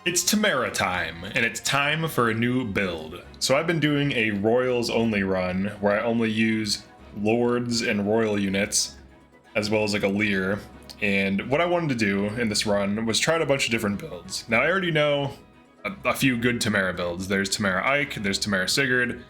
It's Timerra time, and it's time for a new build. So I've been doing a Royals only run, where I only use Lords and Royal units, as well as like a Lear. And what I wanted to do in this run was try out a bunch of different builds. Now I already know a few good Timerra builds. There's Timerra Ike, there's Timerra Sigurd,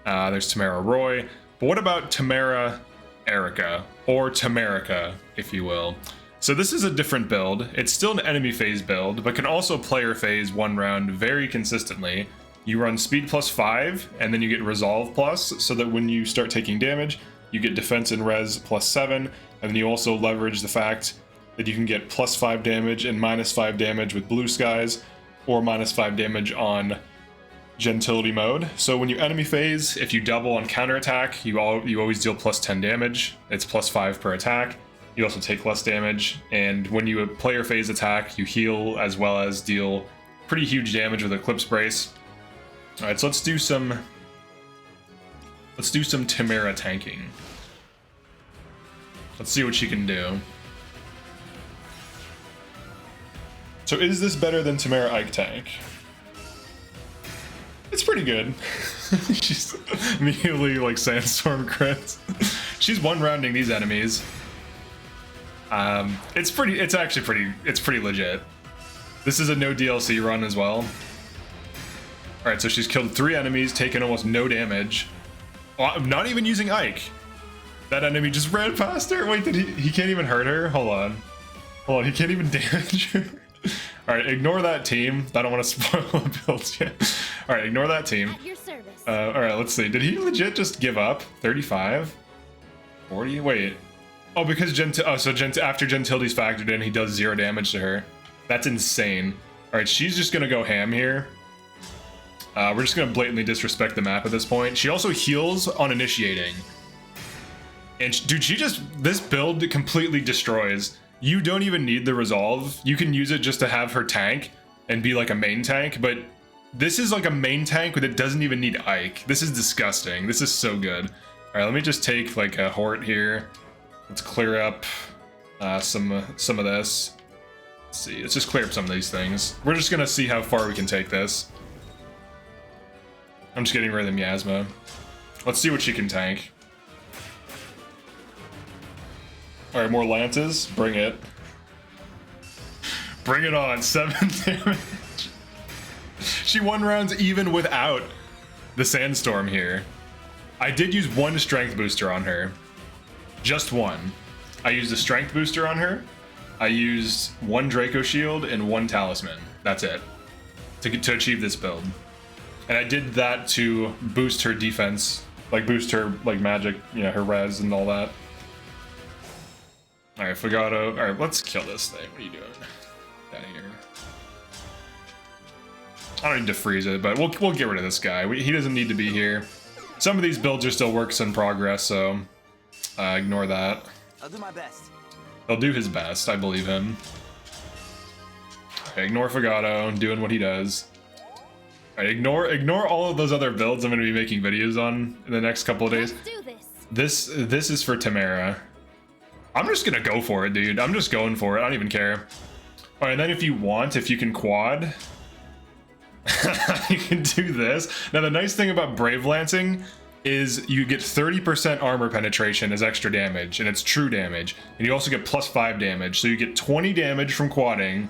there's Timerra Roy. But what about Timeirika, or Timeirika, if you will? So this is a different build. It's still an enemy phase build, but can also player phase one round very consistently. You run speed +5, and then you get resolve plus, so that when you start taking damage, you get defense and res +7, and then you also leverage the fact that you can get +5 damage and -5 damage with blue skies, or -5 damage on gentility mode. So when you enemy phase, if you double on counterattack, you always deal +10 damage. It's +5 per attack. You also take less damage, and when you player phase attack, you heal as well as deal pretty huge damage with Eclipse Brace. All right, so let's do some Timerra tanking. Let's see what she can do. So is this better than Timerra Ike tank? It's pretty good. She's immediately like sandstorm crits. She's one-rounding these enemies. It's pretty legit. This is a no DLC run as well. Alright, so she's killed 3 enemies, taken almost no damage. I'm not even using Ike. That enemy just ran past her. Wait, he can't even hurt her? Hold on, he can't even damage her. Alright, ignore that team. I don't want to spoil the build yet. Alright, ignore that team. At your service. Alright, let's see. Did he legit just give up? 35? 40? Wait. Oh, because after Gentility's factored in, he does 0 damage to her. That's insane. Alright, she's just gonna go ham here. We're just gonna blatantly disrespect the map at this point. She also heals on initiating. And dude, this build completely destroys. You don't even need the resolve. You can use it just to have her tank and be like a main tank, but this is like a main tank that doesn't even need Ike. This is disgusting. This is so good. Alright, let me just take like a Hort here. Let's clear up some of this. Let's see, let's just clear up some of these things. We're just gonna see how far we can take this. I'm just getting rid of the miasma. Let's see what she can tank. Alright, more lances. Bring it. Bring it on. 7 damage. She won rounds even without the sandstorm here. I did use 1 strength booster on her. Just 1. I used a strength booster on her. I used 1 Draco shield and 1 talisman. That's it. To achieve this build. And I did that to boost her defense. Like boost her like magic, you know, her res and all that. Alright, Fagato. Alright, let's kill this thing. What are you doing? Down here. I don't need to freeze it, but we'll get rid of this guy. He doesn't need to be here. Some of these builds are still works in progress, so ignore that. I'll do my best. He'll do his best, I believe him. Okay, ignore Fagato doing what he does. Alright, ignore all of those other builds I'm going to be making videos on in the next couple of days. Let's do this. This is for Timerra. I'm just gonna go for it, dude. I'm just going for it. I don't even care. Alright, and then if you can quad, you can do this. Now, the nice thing about Brave Lancing is you get 30% armor penetration as extra damage, and it's true damage. And you also get +5 damage. So you get 20 damage from quadding,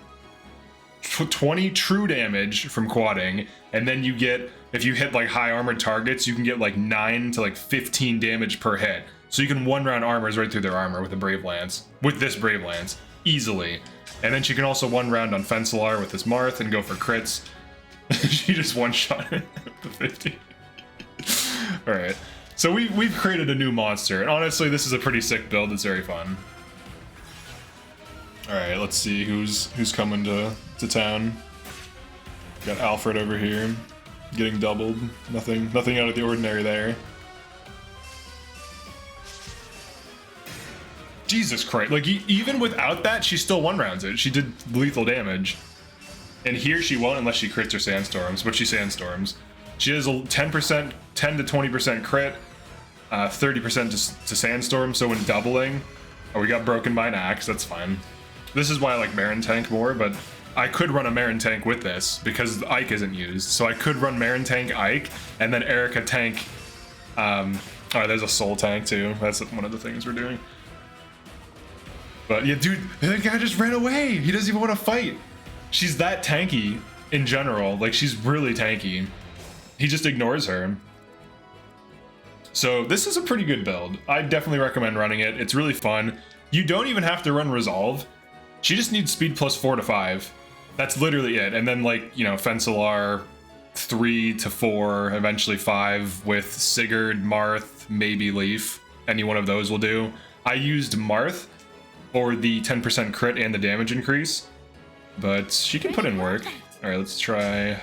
20 true damage from quadding, and then you get, if you hit like high armored targets, you can get like 9 to like 15 damage per hit. So you can one-round armors right through their armor with a Brave Lance. With this Brave Lance. Easily. And then she can also one-round on Fencelar with this Marth and go for crits. She just one-shot it to 50. Alright. So we've created a new monster. And honestly, this is a pretty sick build. It's very fun. Alright, let's see who's coming to town. Got Alfred over here. Getting doubled. Nothing out of the ordinary there. Jesus Christ, like even without that, she still one-rounds it. She did lethal damage. And here she won't unless she crits or sandstorms, but she sandstorms. She has a 10 to 20% crit, 30% to sandstorm, so when doubling, oh, we got broken by an axe, that's fine. This is why I like Baron tank more, but I could run a Marin tank with this because Ike isn't used. So I could run Marin tank Ike and then Erika tank. Oh, there's a soul tank too. That's one of the things we're doing. But yeah, dude, that guy just ran away. He doesn't even want to fight. She's that tanky in general. Like, she's really tanky. He just ignores her. So this is a pretty good build. I definitely recommend running it. It's really fun. You don't even have to run Resolve. She just needs speed plus 4 to 5. That's literally it. And then, like, you know, Fencelar 3 to 4, eventually 5 with Sigurd, Marth, maybe Leaf. Any one of those will do. I used Marth for the 10% crit and the damage increase, but she can put in work. All right, let's try.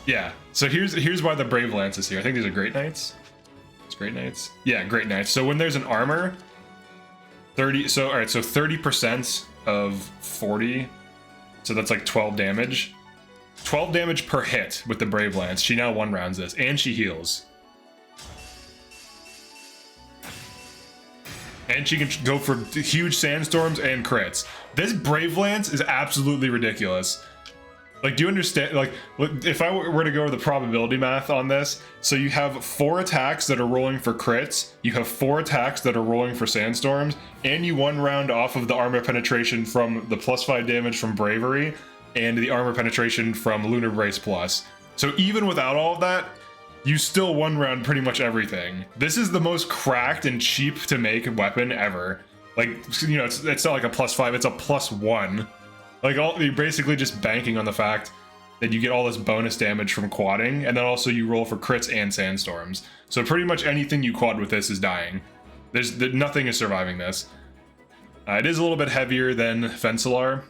Yeah, so here's why the Brave Lance is here. I think these are Great Knights. It's Great Knights. Yeah, Great Knights. So when there's an armor, 30. So all right, so 30% of 40. So that's like 12 damage. 12 damage per hit with the Brave Lance. She now one rounds this, and she heals. And she can go for huge sandstorms and crits. This Brave Lance is absolutely ridiculous. Like, do you understand? Like, if I were to go over the probability math on this, so you have 4 attacks that are rolling for crits, you have 4 attacks that are rolling for sandstorms, and you one round off of the armor penetration from the +5 damage from Bravery, and the armor penetration from Lunar Brace Plus. So even without all of that, you still one round pretty much everything. This is the most cracked and cheap to make weapon ever. Like, you know, it's not like a +5, it's a +1. Like, you're basically just banking on the fact that you get all this bonus damage from quadding, and then also you roll for crits and sandstorms. So pretty much anything you quad with this is dying. Nothing is surviving this. It is a little bit heavier than Fencelar,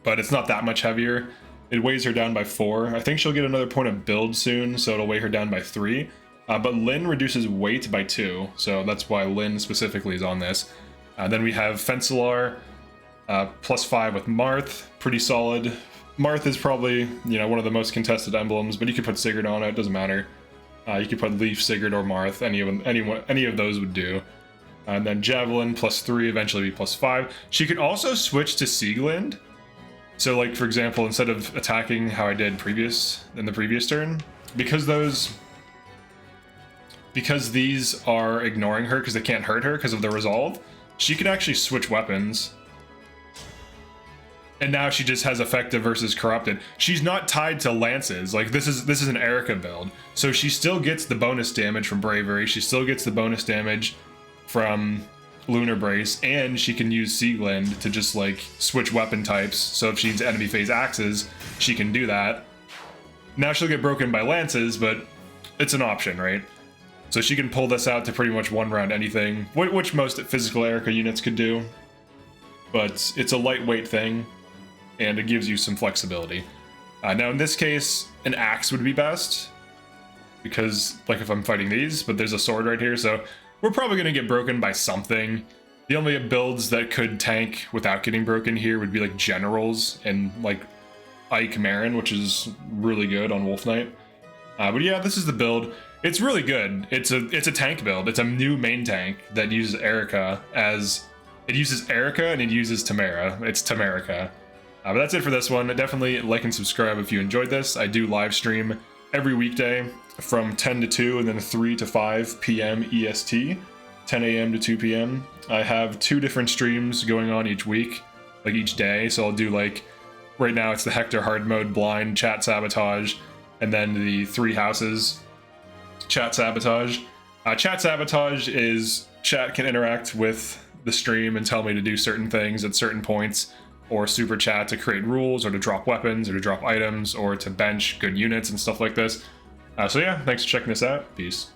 but it's not that much heavier. It weighs her down by 4. I think she'll get another point of build soon, so it'll weigh her down by 3. But Lyn reduces weight by 2, so that's why Lyn specifically is on this. Then we have Fencelar, +5 with Marth, pretty solid. Marth is probably, you know, one of the most contested emblems, but you could put Sigurd on it, doesn't matter. You could put Leaf, Sigurd, or Marth, any of those would do. And then Javelin, +3, eventually be +5. She could also switch to Sieglind. So, like, for example, instead of attacking how I did in the previous turn, because these are ignoring her because they can't hurt her because of the resolve, she could actually switch weapons. And now she just has effective versus corrupted. She's not tied to lances. Like, this is an Erika build. So she still gets the bonus damage from Bravery. She still gets the bonus damage from Lunar Brace, and she can use Sieglind to just, like, switch weapon types. So if she needs enemy phase axes, she can do that. Now she'll get broken by lances, but it's an option, right? So she can pull this out to pretty much one round anything, which most physical Erika units could do. But it's a lightweight thing, and it gives you some flexibility. Now in this case, an axe would be best, because, like, if I'm fighting these, but there's a sword right here, so we're probably going to get broken by something. The only builds that could tank without getting broken here would be, like, Generals and, like, Ike Marin, which is really good on Wolf Knight. But yeah, this is the build. It's really good. It's a tank build. It's a new main tank that uses Erika as... It uses Erika and it uses Timerra. It's Timeirika. But that's it for this one. Definitely like and subscribe if you enjoyed this. I do live stream every weekday from 10 to 2 and then 3 to 5 p.m. EST, 10 a.m. to 2 p.m. I have 2 different streams going on each week, like each day. So I'll do, like, right now it's the Hector hard mode blind chat sabotage, and then the 3 houses chat sabotage. Chat sabotage is chat can interact with the stream and tell me to do certain things at certain points, or super chat to create rules, or to drop weapons, or to drop items, or to bench good units and stuff like this. So yeah, thanks for checking this out. Peace.